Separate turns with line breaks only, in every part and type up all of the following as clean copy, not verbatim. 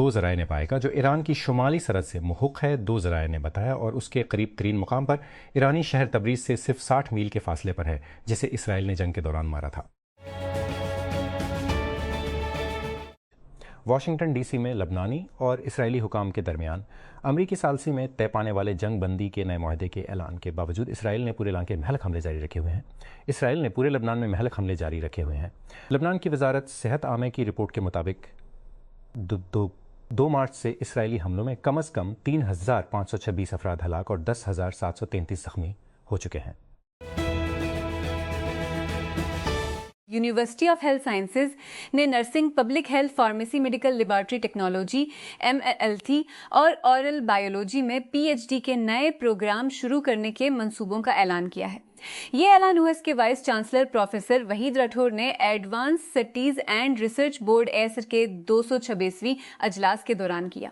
دو ذرائع نے پائے گا جو ایران کی شمالی سرحد سے محق ہے، دو ذرائع نے بتایا، اور اس کے قریب ترین مقام پر ایرانی شہر تبریز سے صرف 60 میل کے فاصلے پر ہے، جسے اسرائیل نے جنگ کے دوران مارا تھا۔ واشنگٹن ڈی سی میں لبنانی اور اسرائیلی حکام کے درمیان امریکی ثالثی میں طے پانے والے جنگ بندی کے نئے معاہدے کے اعلان کے باوجود اسرائیل نے پورے علاقے میں مہلک حملے جاری رکھے ہوئے ہیں۔ اسرائیل نے پورے لبنان میں مہلک حملے جاری رکھے ہوئے ہیں۔ لبنان کی وزارت صحت عامہ کی رپورٹ کے مطابق 2 مارچ سے اسرائیلی حملوں میں کم از کم 3,526 افراد ہلاک اور 10,733 زخمی ہو چکے ہیں۔
یونیورسٹی آف ہیلتھ سائنسز نے nursing, public health, pharmacy, medical laboratory technology, MLT اور اورل بایولوجی میں PhD کے نئے پروگرام شروع کرنے کے منصوبوں کا اعلان کیا ہے۔ یہ اعلان US کے vice chancellor professor Waheed Rathore نے advance studies and research board ایسر کے 226ویں اجلاس کے دوران کیا۔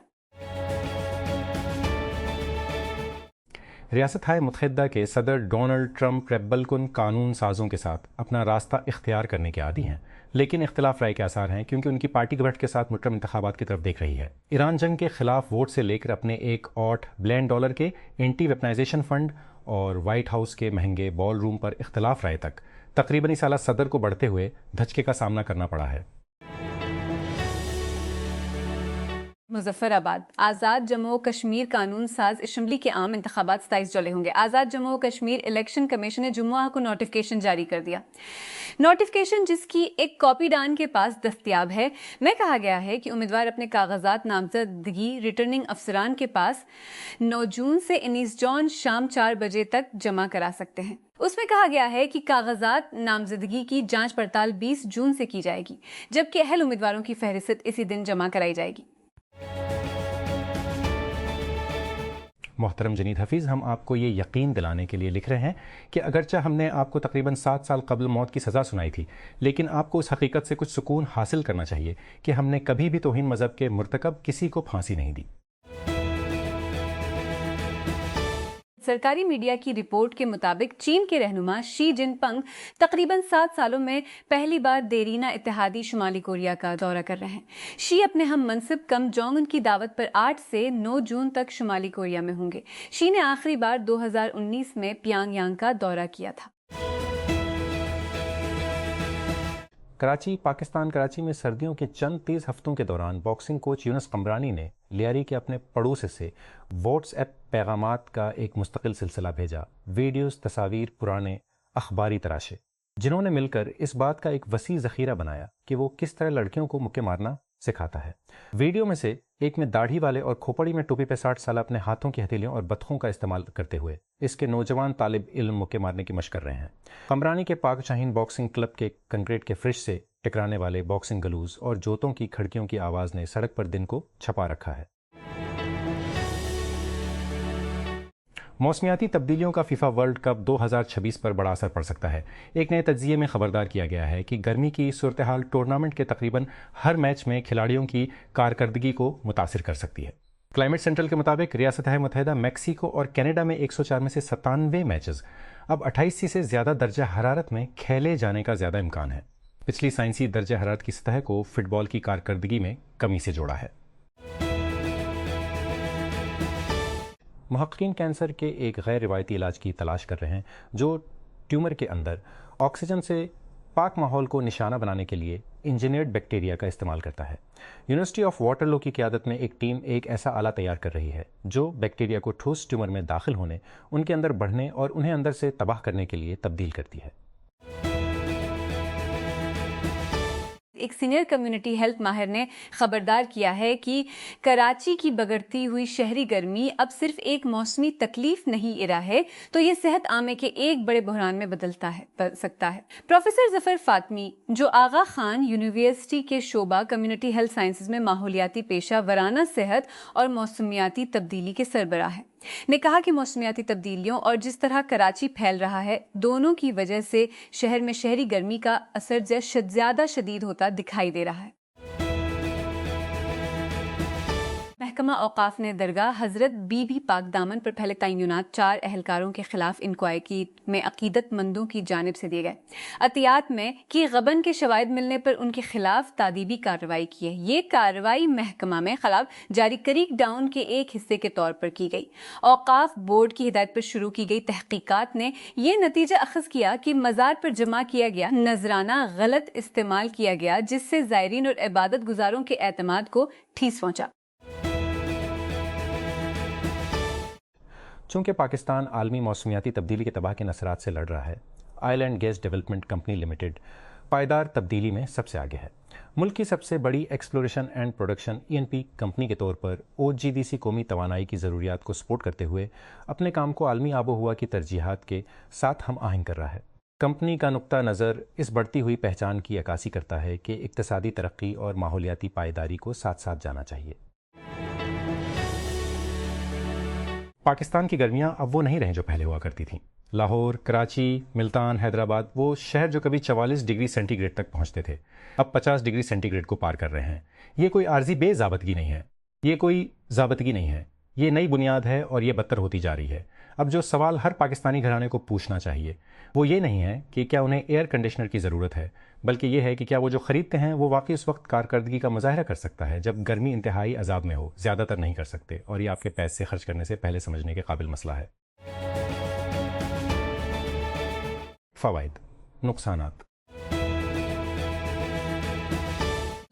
ریاستہائے متحدہ کے صدر ڈونلڈ ٹرمپ ریبل کن قانون سازوں کے ساتھ اپنا راستہ اختیار کرنے کے عادی ہیں، لیکن اختلاف رائے کے آثار ہیں کیونکہ ان کی پارٹی گورنمنٹ کے ساتھ مڈ ٹرم انتخابات کی طرف دیکھ رہی ہے۔ ایران جنگ کے خلاف ووٹ سے لے کر اپنے $1 بلین کے اینٹی ویپنائزیشن فنڈ اور وائٹ ہاؤس کے مہنگے بال روم پر اختلاف رائے تک تقریباً سالہ صدر کو بڑھتے ہوئے دھچکے کا سامنا کرنا پڑا ہے۔
مظفر آباد آزاد جموں و کشمیر قانون ساز اسمبلی کے عام انتخابات 27 جولائی ہوں گے۔ آزاد جموں و کشمیر الیکشن کمیشن نے جمعہ کو نوٹیفکیشن جاری کر دیا۔ نوٹیفکیشن جس کی ایک کاپی ڈان کے پاس دستیاب ہے، میں کہا گیا ہے کہ امیدوار اپنے کاغذات نامزدگی ریٹرننگ افسران کے پاس 9 جون سے 19 جون شام 4 بجے تک جمع کرا سکتے ہیں۔ اس میں کہا گیا ہے کہ کاغذات نامزدگی کی جانچ پڑتال 20 جون سے کی جائے گی، جبکہ اہل امیدواروں کی فہرست اسی دن جمع کرائی جائے گی۔
محترم جنید حفیظ، ہم آپ کو یہ یقین دلانے کے لیے لکھ رہے ہیں کہ اگرچہ ہم نے آپ کو تقریباً 7 سال قبل موت کی سزا سنائی تھی، لیکن آپ کو اس حقیقت سے کچھ سکون حاصل کرنا چاہیے کہ ہم نے کبھی بھی توہین مذہب کے مرتکب کسی کو پھانسی نہیں دی۔
سرکاری میڈیا کی رپورٹ کے مطابق چین کے رہنما شی جن پنگ تقریباً 7 سالوں میں پہلی بار دیرینہ اتحادی شمالی کوریا کا دورہ کر رہے ہیں۔ شی اپنے ہم منصب کم جونگ ان کی دعوت پر 8 سے 9 جون تک شمالی کوریا میں ہوں گے۔ شی نے آخری بار 2019 میں پیانگ یانگ کا دورہ کیا تھا۔
کراچی، پاکستان کراچی میں سردیوں کے چند تیز ہفتوں کے دوران باکسنگ کوچ یونس قمرانی نے لیاری کے اپنے پڑوسی سے واٹس ایپ پیغامات کا ایک مستقل سلسلہ بھیجا، ویڈیوز، تصاویر، پرانے اخباری تراشے، جنہوں نے مل کر اس بات کا ایک وسیع ذخیرہ بنایا کہ وہ کس طرح لڑکیوں کو مکے مارنا سکھاتا ہے۔ ویڈیو میں سے ایک میں داڑھی والے اور کھوپڑی میں ٹوپی پہ 60 سالہ اپنے ہاتھوں کی ہتھیلیوں اور بطخوں کا استعمال کرتے ہوئے اس کے نوجوان طالب علم مکے مارنے کی مشق کر رہے ہیں۔ قمرانی کے پاک شاہین باکسنگ کلب کے کنکریٹ کے فرش سے ٹکرانے والے باکسنگ گلوز اور جوتوں کی کھڑکیوں کی آواز نے سڑک پر دن کو چھپا رکھا ہے۔ موسمیاتی تبدیلیوں کا فیفا ورلڈ کپ 2026 پر بڑا اثر پڑ سکتا ہے۔ ایک نئے تجزیے میں خبردار کیا گیا ہے کہ گرمی کی صورتحال ٹورنامنٹ کے تقریباً ہر میچ میں کھلاڑیوں کی کارکردگی کو متاثر کر سکتی ہے۔ کلائمیٹ سینٹرل کے مطابق ریاستہائے متحدہ، میکسیکو اور کینیڈا میں 104 میں سے 97 میچز اب 28 سے زیادہ درجہ حرارت میں کھیلے جانے کا زیادہ امکان ہے۔ پچھلی سائنسی درجہ حرارت کی سطح کو فٹ بال کی کارکردگی میں کمی سے جوڑا ہے۔ محققین کینسر کے ایک غیر روایتی علاج کی تلاش کر رہے ہیں جو ٹیومر کے اندر آکسیجن سے پاک ماحول کو نشانہ بنانے کے لیے انجینئرڈ بیکٹیریا کا استعمال کرتا ہے۔ یونیورسٹی آف واٹرلو کی قیادت میں ایک ٹیم ایک ایسا آلہ تیار کر رہی ہے جو بیکٹیریا کو ٹھوس ٹیومر میں داخل ہونے، ان کے اندر بڑھنے اور انہیں اندر سے تباہ کرنے کے لیے تبدیل کرتی ہے۔
ایک سینئر کمیونٹی ہیلتھ ماہر نے خبردار کیا ہے کہ کراچی کی بگڑتی ہوئی شہری گرمی اب صرف ایک موسمی تکلیف نہیں ارا ہے تو یہ صحت عامہ کے ایک بڑے بحران میں بدل سکتا ہے۔ پروفیسر ظفر فاطمی، جو آغا خان یونیورسٹی کے شعبہ کمیونٹی ہیلتھ سائنسز میں ماحولیاتی پیشہ ورانہ صحت اور موسمیاتی تبدیلی کے سربراہ ہیں، نے کہا کہ موسمیاتی تبدیلیوں اور جس طرح کراچی پھیل رہا ہے، دونوں کی وجہ سے شہر میں شہری گرمی کا اثر زیادہ شدید ہوتا دکھائی دے رہا ہے۔ محکمہ محکمہ اوقاف نے درگاہ حضرت بی بی پاک دامن پر پہلے تعینات 4 اہلکاروں کے خلاف انکوائری میں عقیدت مندوں کی جانب سے دیے گئے عطیات میں کی غبن کے شواہد ملنے پر ان کے خلاف تادیبی کارروائی کی ہے۔ یہ کارروائی محکمہ میں خلاف جاری کریک ڈاؤن کے ایک حصے کے طور پر کی گئی۔ اوقاف بورڈ کی ہدایت پر شروع کی گئی تحقیقات نے یہ نتیجہ اخذ کیا کہ مزار پر جمع کیا گیا نذرانہ غلط استعمال کیا گیا، جس سے زائرین اور عبادت گزاروں کے اعتماد کو ٹھیس پہنچا۔
چونکہ پاکستان عالمی موسمیاتی تبدیلی کے تباہ کن اثرات سے لڑ رہا ہے، oil and gas development company limited پائیدار تبدیلی میں سب سے آگے ہے۔ ملک کی سب سے بڑی exploration and production ENP company کے طور پر OGDC قومی توانائی کی ضروریات کو سپورٹ کرتے ہوئے اپنے کام کو عالمی آب و ہوا کی ترجیحات کے ساتھ ہم آہنگ کر رہا ہے۔ کمپنی کا نقطہ نظر اس بڑھتی ہوئی پہچان کی عکاسی کرتا ہے کہ اقتصادی ترقی اور ماحولیاتی پائیداری کو ساتھ ساتھ جانا چاہیے۔ پاکستان کی گرمیاں اب وہ نہیں رہیں جو پہلے ہوا کرتی تھیں۔ لاہور، کراچی، ملتان، حیدرآباد، وہ شہر جو کبھی 44 ڈگری سینٹی گریڈ تک پہنچتے تھے، اب 50 ڈگری سینٹی گریڈ کو پار کر رہے ہیں۔ یہ کوئی عارضی بے ضابطگی نہیں ہے، یہ کوئی ضابطگی نہیں ہے، یہ نئی بنیاد ہے اور یہ بدتر ہوتی جا رہی ہے۔ اب جو سوال ہر پاکستانی گھرانے کو پوچھنا چاہیے وہ یہ نہیں ہے کہ کیا انہیں ایئر کنڈیشنر کی ضرورت ہے، بلکہ یہ ہے کہ کیا وہ جو خریدتے ہیں وہ واقعی اس وقت کارکردگی کا مظاہرہ کر سکتا ہے جب گرمی انتہائی عذاب میں ہو۔ زیادہ تر نہیں کر سکتے، اور یہ آپ کے پیسے خرچ کرنے سے پہلے سمجھنے کے قابل مسئلہ ہے۔ فوائد، نقصانات۔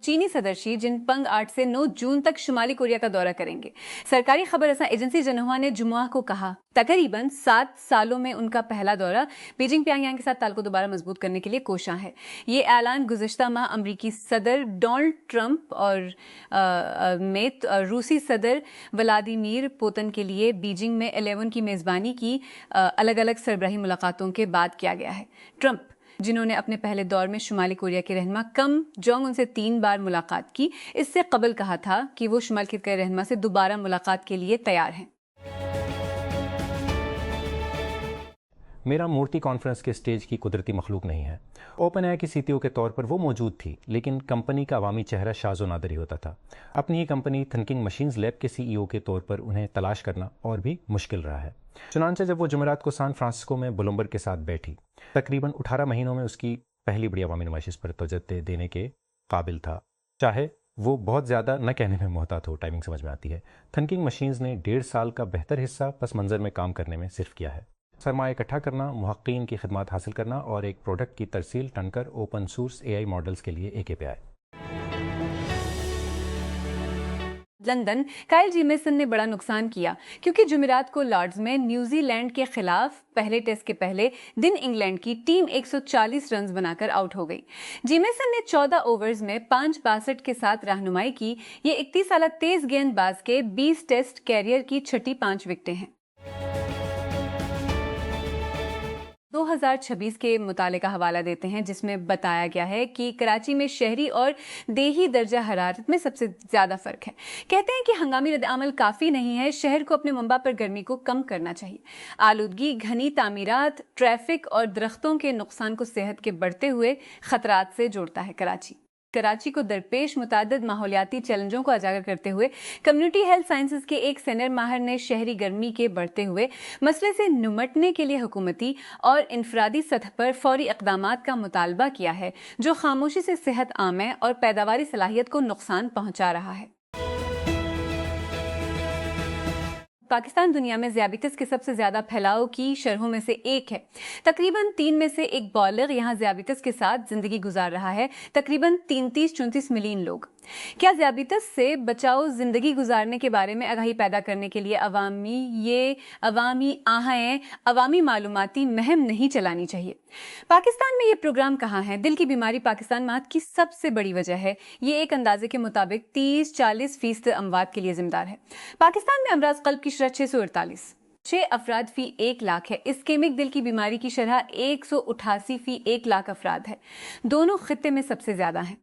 چینی صدر شی جن پنگ 8 سے 9 جون تک شمالی کوریا کا دورہ کریں گے۔ سرکاری خبر رساں ایجنسی جنہوا نے جمعہ کو کہا تقریباً 7 سالوں میں ان کا پہلا دورہ بیجنگ پیانگ یانگ کے ساتھ تعلق دوبارہ مضبوط کرنے کے لیے کوشاں ہے۔ یہ اعلان گزشتہ ماہ امریکی صدر ڈونلڈ ٹرمپ اور روسی صدر ولادیمیر پوتن کے لیے بیجنگ میں 11 کی میزبانی کی الگ الگ سربراہی ملاقاتوں کے بعد کیا گیا ہے۔ ٹرمپ، جنہوں نے اپنے پہلے دور میں شمالی کوریا کے رہنما کم جونگ ان سے 3 بار ملاقات کی، اس سے قبل کہا تھا کہ وہ شمال کوریا کے رہنما سے دوبارہ ملاقات کے لیے تیار ہیں۔
میرا مورتی کانفرنس کے سٹیج کی قدرتی مخلوق نہیں ہے۔ اوپن آئی کی CTO کے طور پر وہ موجود تھی، لیکن کمپنی کا عوامی چہرہ شاذ و نادر ہی ہوتا تھا۔ اپنی ہی کمپنی تھنکنگ مشینز لیب کے CEO کے طور پر انہیں تلاش کرنا اور بھی مشکل رہا ہے۔ چنانچہ جب وہ جمعرات کو سان فرانسسکو میں بلومبرگ کے ساتھ بیٹھی، تقریباً 18 مہینوں میں اس کی پہلی بڑی عوامی نمائش اس پر توجہ دینے کے قابل تھا، چاہے وہ بہت زیادہ نہ کہنے میں محتاط ہو۔ ٹائمنگ سمجھ میں آتی ہے۔ تھنکنگ مشینز نے 1.5 سال کا بہتر حصہ پس منظر میں کام کرنے میں صرف کیا ہے۔ سرمایہ اکٹھا کرنا، محققین کی خدمات حاصل کرنا اور ایک پروڈکٹ کی ترسیل ٹن کر اوپن سورس AI ماڈلز کے لیے AK پہ آئے۔
لندن، کائل جیمیسن نے بڑا نقصان کیا کیونکہ جمعرات کو لارڈز میں نیوزی لینڈ کے خلاف پہلے ٹیسٹ کے پہلے دن انگلینڈ کی ٹیم 140 رنز بنا کر آؤٹ ہو گئی۔ جیمیسن نے 14 اوورز میں 5 کے ساتھ رہنمائی کی۔ یہ 31 سالہ تیز گیند باز کے 20 ٹیسٹ کیریئر کی چھٹی 5 وکٹیں ہیں۔ 2026 کے مطالعے کا حوالہ دیتے ہیں، جس میں بتایا گیا ہے کہ کراچی میں شہری اور دیہی درجہ حرارت میں سب سے زیادہ فرق ہے۔ کہتے ہیں کہ ہنگامی رد عمل کافی نہیں ہے، شہر کو اپنے منبع پر گرمی کو کم کرنا چاہیے۔ آلودگی، گھنی تعمیرات، ٹریفک اور درختوں کے نقصان کو صحت کے بڑھتے ہوئے خطرات سے جوڑتا ہے۔ کراچی کو درپیش متعدد ماحولیاتی چیلنجوں کو اجاگر کرتے ہوئے کمیونٹی ہیلتھ سائنسز کے ایک سینئر ماہر نے شہری گرمی کے بڑھتے ہوئے مسئلے سے نمٹنے کے لیے حکومتی اور انفرادی سطح پر فوری اقدامات کا مطالبہ کیا ہے، جو خاموشی سے صحت عامہ اور پیداواری صلاحیت کو نقصان پہنچا رہا ہے۔ پاکستان دنیا میں ذیابیطس کے سب سے زیادہ پھیلاؤ کی شرحوں میں سے ایک ہے۔ تقریباً 3 میں سے ایک بالغ یہاں ذیابیطس کے ساتھ زندگی گزار رہا ہے، تقریباً 33-34 ملین لوگ۔ کیا ذیابیطس سے بچاؤ زندگی گزارنے کے بارے میں آگاہی پیدا کرنے کے لیے عوامی معلوماتی مہم نہیں چلانی چاہیے؟ پاکستان میں یہ پروگرام کہاں ہے؟ دل کی بیماری پاکستان مات کی سب سے بڑی وجہ ہے۔ یہ ایک اندازے کے مطابق 30-40% اموات کے لیے ذمہ دار ہے۔ پاکستان میں امراض قلب کی شرح 6 افراد فی 1 لاکھ ہے۔ اسکیمک دل کی بیماری کی شرح 188 فی 1 لاکھ افراد ہے۔ دونوں خطے میں سب سے زیادہ ہیں۔